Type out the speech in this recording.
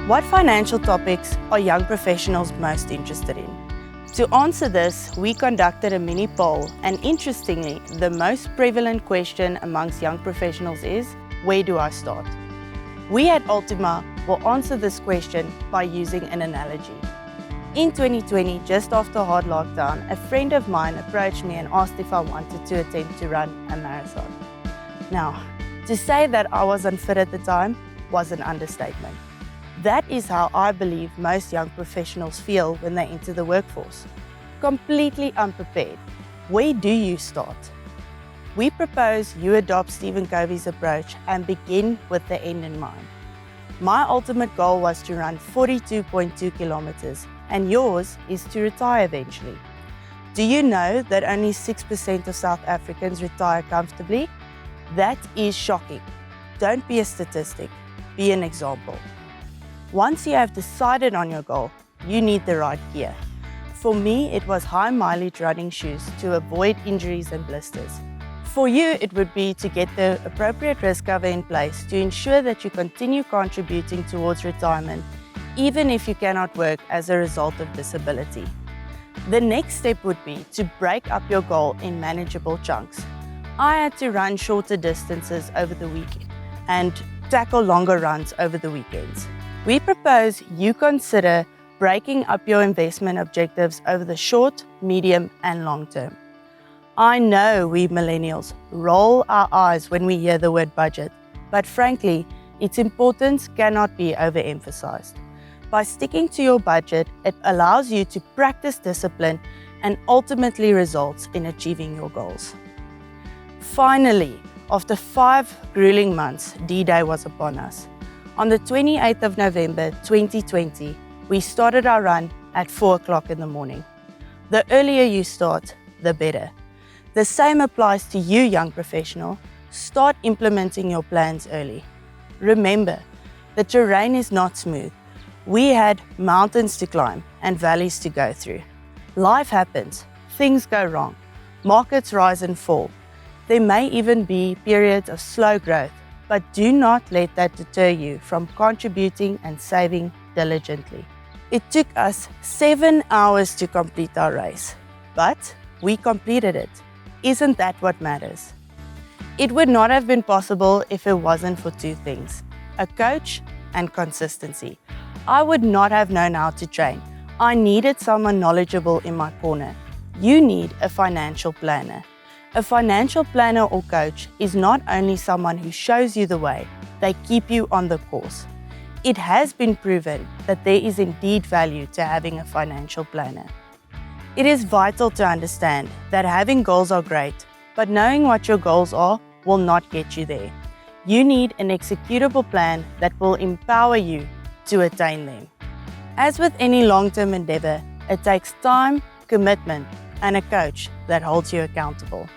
What financial topics are young professionals most interested in? To answer this, we conducted a mini poll, and interestingly, the most prevalent question amongst young professionals is, where do I start? We at Ultima will answer this question by using an analogy. In 2020, just after a hard lockdown, a friend of mine approached me and asked if I wanted to attempt to run a marathon. Now, to say that I was unfit at the time was an understatement. That is how I believe most young professionals feel when they enter the workforce. Completely unprepared. Where do you start? We propose you adopt Stephen Covey's approach and begin with the end in mind. My ultimate goal was to run 42.2 kilometers, and yours is to retire eventually. Do you know that only 6% of South Africans retire comfortably? That is shocking. Don't be a statistic, be an example. Once you have decided on your goal, you need the right gear. For me, it was high mileage running shoes to avoid injuries and blisters. For you, it would be to get the appropriate risk cover in place to ensure that you continue contributing towards retirement, even if you cannot work as a result of disability. The next step would be to break up your goal in manageable chunks. I had to run shorter distances over the week and tackle longer runs over the weekends. We propose you consider breaking up your investment objectives over the short, medium, and long term. I know we millennials roll our eyes when we hear the word budget, but frankly, its importance cannot be overemphasized. By sticking to your budget, it allows you to practice discipline and ultimately results in achieving your goals. Finally, after 5 grueling months, D-Day was upon us. On the 28th of November 2020, we started our run at 4 o'clock in the morning. The earlier you start, the better. The same applies to you, young professional. Start implementing your plans early. Remember, the terrain is not smooth. We had mountains to climb and valleys to go through. Life happens, things go wrong, markets rise and fall. There may even be periods of slow growth, but do not let that deter you from contributing and saving diligently. It took us 7 hours to complete our race, but we completed it. Isn't that what matters? It would not have been possible if it wasn't for 2 things, a coach and consistency. I would not have known how to train. I needed someone knowledgeable in my corner. You need a financial planner. A financial planner or coach is not only someone who shows you the way, they keep you on the course. It has been proven that there is indeed value to having a financial planner. It is vital to understand that having goals are great, but knowing what your goals are will not get you there. You need an executable plan that will empower you to attain them. As with any long-term endeavor, it takes time, commitment, and a coach that holds you accountable.